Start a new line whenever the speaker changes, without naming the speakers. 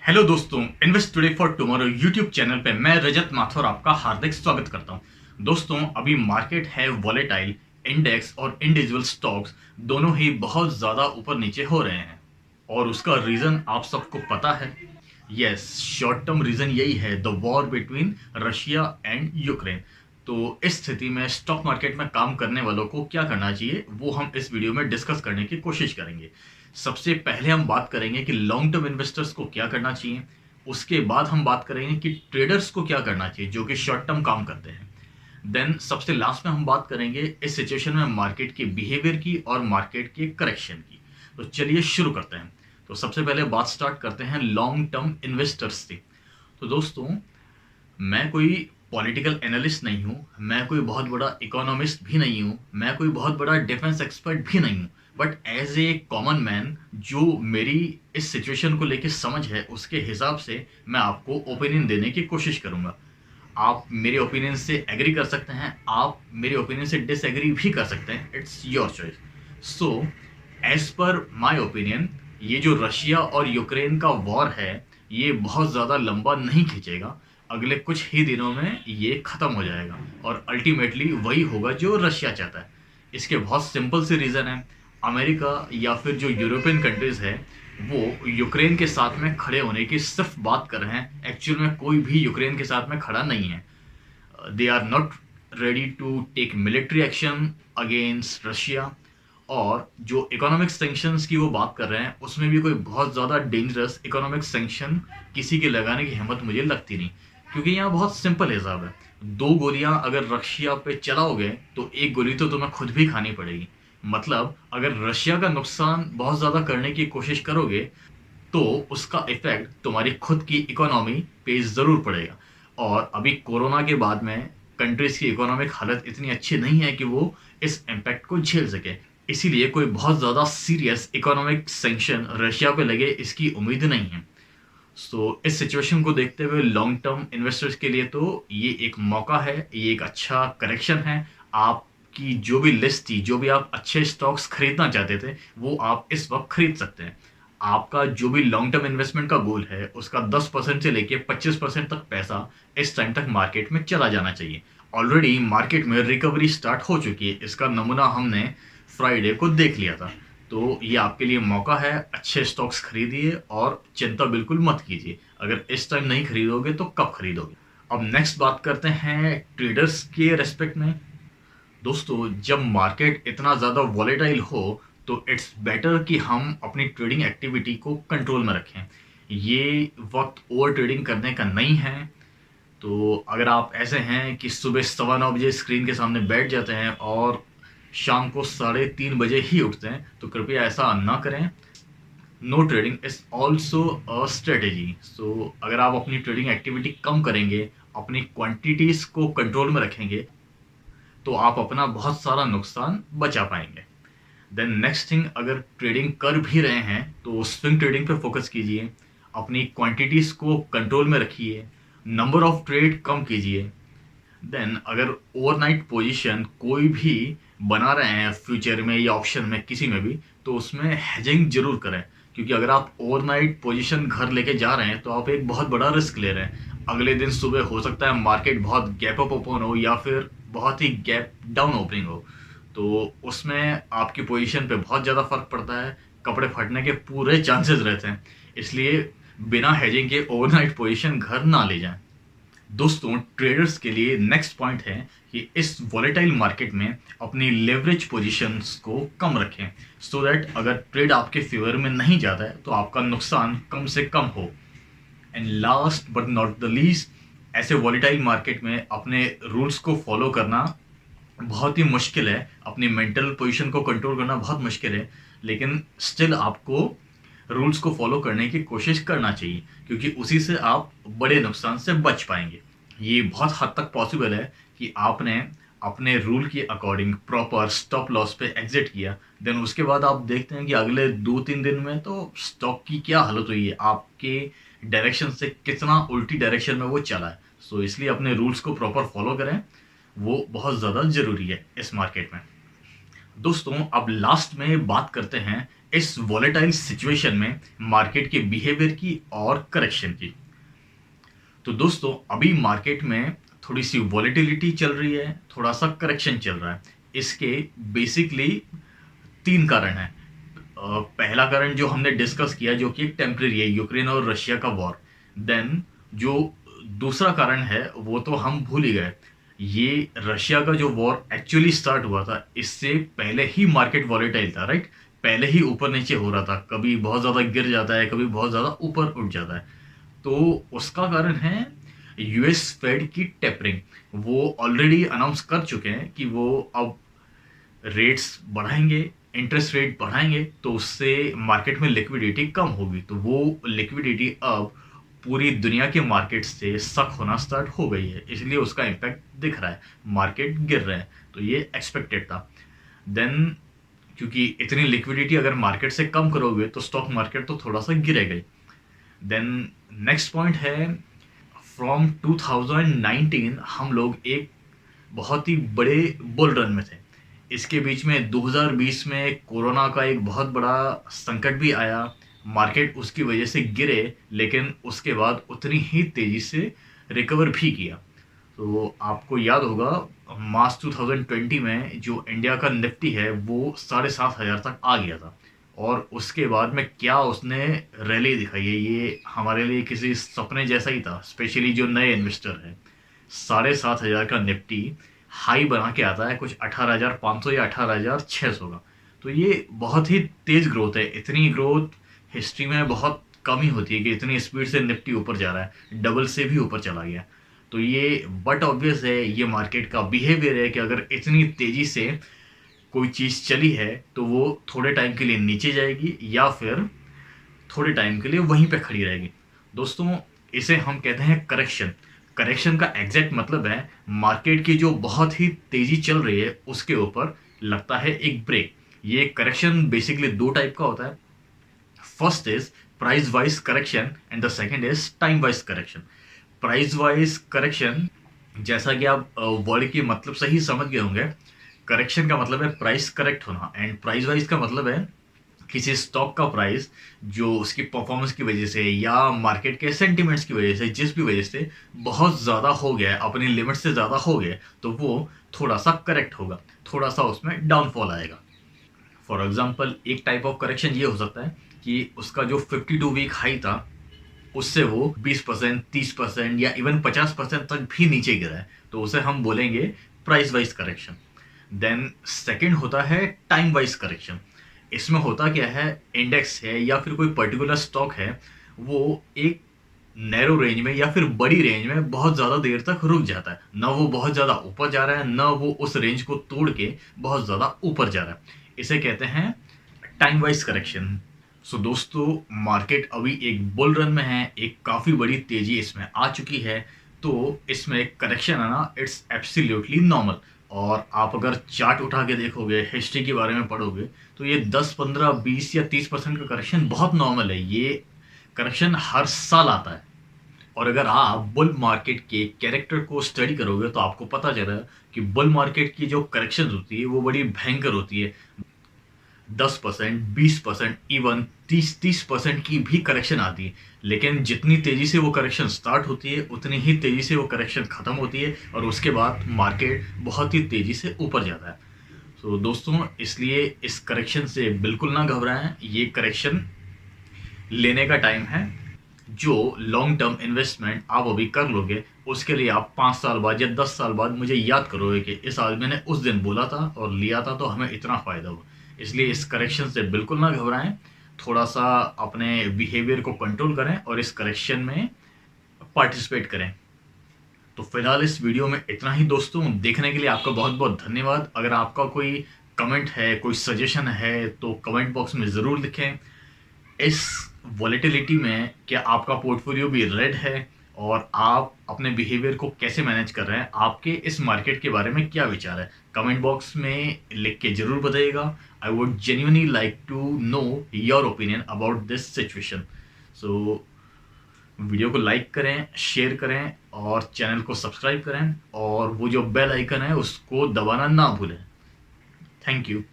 Hello दोस्तों, invest today for tomorrow YouTube channel पे मैं रजत माथुर आपका हार्दिक स्वागत करता हूं। दोस्तों, अभी मार्केट है वॉलेटाइल। इंडेक्स और इंडिविजुअल स्टॉक्स दोनों ही बहुत ज़्यादा ऊपर नीचे हो रहे हैं और उसका रीज़न आप सबको पता है। यस, शॉर्ट टर्म रीज़न यही है, the war between Russia and Ukraine. तो इस स्थिति में स्टॉक मार्केट में काम करने वालों को क्या करना चाहिए वो हम इस वीडियो में डिस्कस करने की कोशिश करेंगे। सबसे पहले हम बात करेंगे कि लॉन्ग टर्म इन्वेस्टर्स को क्या करना चाहिए। उसके बाद हम बात करेंगे कि ट्रेडर्स को क्या करना चाहिए जो कि शॉर्ट टर्म काम करते हैं। देन सबसे लास्ट में हम बात करेंगे इस सिचुएशन में मार्केट के बिहेवियर की और मार्केट के करेक्शन की। तो चलिए शुरू करते हैं। तो सबसे पहले बात स्टार्ट करते हैं लॉन्ग टर्म इन्वेस्टर्स से। तो दोस्तों, मैं कोई पॉलिटिकल एनालिस्ट नहीं हूँ, मैं कोई बहुत बड़ा इकोनॉमिस्ट भी नहीं हूँ, मैं कोई बहुत बड़ा डिफेंस एक्सपर्ट भी नहीं हूँ। But as a common man, जो मेरी इस सिचुएशन को लेके समझ है उसके हिसाब से मैं आपको ओपिनियन देने की कोशिश करूँगा। आप मेरे ओपिनियन से एग्री कर सकते हैं, आप मेरे ओपिनियन से डिसएग्री भी कर सकते हैं, it's your choice. So as per my opinion, ये जो रशिया और यूक्रेन का वॉर है ये बहुत ज़्यादा लंबा नहीं खींचेगा। अगले कुछ ही दिनों में ये ख़त्म हो जाएगा और अल्टीमेटली वही होगा जो रशिया चाहता है। इसके बहुत सिंपल से रीज़न है। अमेरिका या फिर जो यूरोपियन कंट्रीज़ है वो यूक्रेन के साथ में खड़े होने की सिर्फ बात कर रहे हैं, एक्चुअल में कोई भी यूक्रेन के साथ में खड़ा नहीं है। They are not ready to take military action against Russia. और जो इकोनॉमिक सेंक्शंस की वो बात कर रहे हैं उसमें भी कोई बहुत ज़्यादा डेंजरस इकोनॉमिक सेंक्शन किसी के लगाने की हिम्मत मुझे लगती नहीं, क्योंकि यहाँ बहुत सिंपल हिसाब है। दो गोलियां अगर रशिया पे चलाओगे तो एक गोली तो तुम्हें खुद भी खानी पड़ेगी। मतलब अगर रशिया का नुकसान बहुत ज़्यादा करने की कोशिश करोगे तो उसका इफेक्ट तुम्हारी खुद की इकोनॉमी पे ज़रूर पड़ेगा। और अभी कोरोना के बाद में कंट्रीज की इकोनॉमिक हालत इतनी अच्छी नहीं है कि वो इस इम्पैक्ट को झेल सके। इसीलिए कोई बहुत ज़्यादा सीरियस इकोनॉमिक सेंक्शन रशिया पे लगे इसकी उम्मीद नहीं है। सो इस सिचुएशन को देखते हुए लॉन्ग टर्म इन्वेस्टर्स के लिए तो ये एक मौका है, ये एक अच्छा करेक्शन है। आपकी जो भी लिस्ट थी, जो भी आप अच्छे स्टॉक्स खरीदना चाहते थे वो आप इस वक्त खरीद सकते हैं। आपका जो भी लॉन्ग टर्म इन्वेस्टमेंट का गोल है उसका 10% से लेके 25% तक पैसा इस टाइम तक मार्केट में चला जाना चाहिए। ऑलरेडी मार्केट में रिकवरी स्टार्ट हो चुकी है, इसका नमूना हमने फ्राइडे को देख लिया था। तो ये आपके लिए मौका है, अच्छे स्टॉक्स खरीदिए और चिंता बिल्कुल मत कीजिए। अगर इस टाइम नहीं खरीदोगे तो कब खरीदोगे। अब नेक्स्ट बात करते हैं ट्रेडर्स के रेस्पेक्ट में। दोस्तों, जब मार्केट इतना ज़्यादा वॉलेटाइल हो तो इट्स बेटर कि हम अपनी ट्रेडिंग एक्टिविटी को कंट्रोल में रखें। ये वक्त ओवर ट्रेडिंग करने का नहीं है। तो अगर आप ऐसे हैं कि सुबह 9:15 बजे स्क्रीन के सामने बैठ जाते हैं और शाम को 3:30 बजे ही उठते हैं तो कृपया ऐसा ना करें। No trading is also a strategy. So अगर आप अपनी ट्रेडिंग एक्टिविटी कम करेंगे, अपनी क्वांटिटीज़ को कंट्रोल में रखेंगे तो आप अपना बहुत सारा नुकसान बचा पाएंगे। देन नेक्स्ट थिंग, अगर ट्रेडिंग कर भी रहे हैं तो स्विंग ट्रेडिंग पे फोकस कीजिए, अपनी क्वांटिटीज़ को कंट्रोल में रखिए, नंबर ऑफ ट्रेड कम कीजिए। देन अगर ओवरनाइट पोजीशन कोई भी बना रहे हैं फ्यूचर में या ऑप्शन में किसी में भी, तो उसमें हेजिंग जरूर करें, क्योंकि अगर आप ओवरनाइट पोजीशन घर लेके जा रहे हैं तो आप एक बहुत बड़ा रिस्क ले रहे हैं। अगले दिन सुबह हो सकता है मार्केट बहुत गैप अप ओपन हो या फिर बहुत ही गैप डाउन ओपनिंग हो, तो उसमें आपकी पोजीशन पे बहुत ज़्यादा फर्क पड़ता है, कपड़े फटने के पूरे चांसेस रहते हैं। इसलिए बिना हेजिंग के ओवरनाइट पोजीशन घर ना ले जाएं। दोस्तों, ट्रेडर्स के लिए नेक्स्ट पॉइंट है कि इस वॉलेटाइल मार्केट में अपनी लेवरेज पोजीशंस को कम रखें, सो दैट अगर ट्रेड आपके फेवर में नहीं जाता है तो आपका नुकसान कम से कम हो। And last but not the least, ऐसे वॉलेटाइल मार्केट में अपने रूल्स को फॉलो करना बहुत ही मुश्किल है, अपनी मेंटल पोजीशन को कंट्रोल करना बहुत मुश्किल है, लेकिन स्टिल आपको रूल्स को फॉलो करने की कोशिश करना चाहिए, क्योंकि उसी से आप बड़े नुकसान से बच पाएंगे। ये बहुत हद तक पॉसिबल है कि आपने अपने रूल के अकॉर्डिंग प्रॉपर स्टॉप लॉस पे एग्जिट किया, देन उसके बाद आप देखते हैं कि अगले 2-3 दिन में तो स्टॉक की क्या हालत हुई है, आपके डायरेक्शन से कितना उल्टी डायरेक्शन में वो चला है। सो इसलिए अपने रूल्स को प्रॉपर फॉलो करें, वो बहुत ज़्यादा ज़रूरी है इस मार्केट में। दोस्तों अब लास्ट में बात करते हैं इस वॉलेटाइल सिचुएशन में मार्केट के बिहेवियर की और करेक्शन की। तो दोस्तों अभी मार्केट में थोड़ी सी वॉलेटिलिटी चल रही है, थोड़ा सा करेक्शन चल रहा है। इसके बेसिकली तीन कारण हैं। पहला कारण जो हमने डिस्कस किया जो कि एक टेम्परेरी है, यूक्रेन और रशिया का वॉर। देन जो दूसरा कारण है वो तो हम भूल ही गए। ये रशिया का जो वॉर एक्चुअली स्टार्ट हुआ था इससे पहले ही मार्केट वॉलेटाइल था, राइट। पहले ही ऊपर नीचे हो रहा था, कभी बहुत ज़्यादा गिर जाता है, कभी बहुत ज़्यादा ऊपर उठ जाता है। तो उसका कारण है यूएस फेड की टेपरिंग। वो ऑलरेडी अनाउंस कर चुके हैं कि वो अब रेट्स बढ़ाएंगे, इंटरेस्ट रेट बढ़ाएंगे, तो उससे मार्केट में लिक्विडिटी कम होगी। तो वो लिक्विडिटी अब पूरी दुनिया के मार्केट से सक होना स्टार्ट हो गई है, इसलिए उसका इम्पैक्ट दिख रहा है, मार्केट गिर रहे हैं। तो ये एक्सपेक्टेड था। देन क्योंकि इतनी लिक्विडिटी अगर मार्केट से कम करोगे तो स्टॉक मार्केट तो थोड़ा सा गिरेगा ही। देन नेक्स्ट पॉइंट है, फ्रॉम 2019 हम लोग एक बहुत ही बड़े बुल रन में थे। इसके बीच में 2020 में कोरोना का एक बहुत बड़ा संकट भी आया, मार्केट उसकी वजह से गिरे, लेकिन उसके बाद उतनी ही तेज़ी से रिकवर भी किया। तो आपको याद होगा मार्च 2020 में जो इंडिया का निफ्टी है वो 7,500 तक आ गया था, और उसके बाद में क्या उसने रैली दिखाई है, ये हमारे लिए किसी सपने जैसा ही था, स्पेशली जो नए इन्वेस्टर हैं। 7,500 का निफ्टी हाई बना के आता है कुछ 18,500 या 18,600 का। तो ये बहुत ही तेज़ ग्रोथ है। इतनी ग्रोथ हिस्ट्री में बहुत कम ही होती है कि इतनी स्पीड से निफ्टी ऊपर जा रहा है, डबल से भी ऊपर चला गया। तो ये बट ऑब्वियस है, ये मार्केट का बिहेवियर है कि अगर इतनी तेज़ी से कोई चीज़ चली है तो वो थोड़े टाइम के लिए नीचे जाएगी या फिर थोड़े टाइम के लिए वहीं पे खड़ी रहेगी। दोस्तों इसे हम कहते हैं करेक्शन। करेक्शन का एग्जैक्ट मतलब है मार्केट की जो बहुत ही तेज़ी चल रही है उसके ऊपर लगता है एक ब्रेक। ये करेक्शन बेसिकली दो टाइप का होता है। First is price wise correction and the second is time wise correction. Price wise correction, जैसा कि आप वर्ड की मतलब सही समझ गए होंगे, करेक्शन का मतलब है प्राइस करेक्ट होना, एंड प्राइस वाइज का मतलब है किसी स्टॉक का प्राइस जो उसकी परफॉर्मेंस की वजह से या मार्केट के सेंटिमेंट्स की वजह से, जिस भी वजह से बहुत ज़्यादा हो गया है, अपनी लिमिट से ज़्यादा हो गया है, तो वो थोड़ा सा करेक्ट होगा, थोड़ा सा उसमें डाउनफॉल आएगा। फॉर एग्जाम्पल एक टाइप ऑफ करेक्शन ये हो सकता है कि उसका जो 52 वीक हाई था उससे वो 20%, 30% या इवन 50% तक भी नीचे गिरा है, तो उसे हम बोलेंगे price wise correction. Then second होता है टाइम वाइज करेक्शन। इसमें होता क्या है, इंडेक्स है या फिर कोई पर्टिकुलर स्टॉक है, वो एक नैरो रेंज में या फिर बड़ी रेंज में बहुत ज़्यादा देर तक रुक जाता है, ना वो बहुत ज़्यादा ऊपर जा रहा है, ना वो उस रेंज को तोड़ के बहुत ज़्यादा ऊपर जा रहा है। इसे कहते हैं टाइम वाइज करेक्शन। सो दोस्तों मार्केट अभी एक बुल रन में है, एक काफ़ी बड़ी तेज़ी इसमें आ चुकी है, तो इसमें करेक्शन आना इट्स एब्सोल्युटली नॉर्मल। और आप अगर चार्ट उठा के देखोगे, हिस्ट्री के बारे में पढ़ोगे, तो ये 10, 15, 20 या 30% का करेक्शन बहुत नॉर्मल है। ये करेक्शन हर साल आता है। और अगर आप बुल मार्केट के कैरेक्टर को स्टडी करोगे तो आपको पता चलेगा कि बुल मार्केट की जो करेक्शन होती है वो बड़ी भयंकर होती है। 10%, 20%, इवन 30% की भी करेक्शन आती है, लेकिन जितनी तेज़ी से वो करेक्शन स्टार्ट होती है उतनी ही तेज़ी से वो करेक्शन ख़त्म होती है, और उसके बाद मार्केट बहुत ही तेज़ी से ऊपर जाता है। तो दोस्तों इसलिए इस करेक्शन से बिल्कुल ना घबराएं, ये करेक्शन लेने का टाइम है। जो लॉन्ग टर्म इन्वेस्टमेंट आप अभी कर लोगे उसके लिए आप 5 साल बाद या 10 साल बाद मुझे याद करोगे कि इस आदमी ने उस दिन बोला था और लिया था तो हमें इतना फ़ायदा हुआ। इसलिए इस करेक्शन से बिल्कुल ना घबराएं, थोड़ा सा अपने बिहेवियर को कंट्रोल करें और इस करेक्शन में पार्टिसिपेट करें। तो फिलहाल इस वीडियो में इतना ही दोस्तों, देखने के लिए आपका बहुत बहुत धन्यवाद। अगर आपका कोई कमेंट है, कोई सजेशन है तो कमेंट बॉक्स में ज़रूर लिखें। इस वॉलेटिलिटी में क्या आपका पोर्टफोलियो भी रेड है, और आप अपने बिहेवियर को कैसे मैनेज कर रहे हैं, आपके इस मार्केट के बारे में क्या विचार है, कमेंट बॉक्स में लिख के ज़रूर बताइएगा। I would genuinely like to know your opinion about this situation. So video को लाइक करें, शेयर करें और चैनल को सब्सक्राइब करें, और वो जो बेल आइकन है उसको दबाना ना भूलें। Thank you.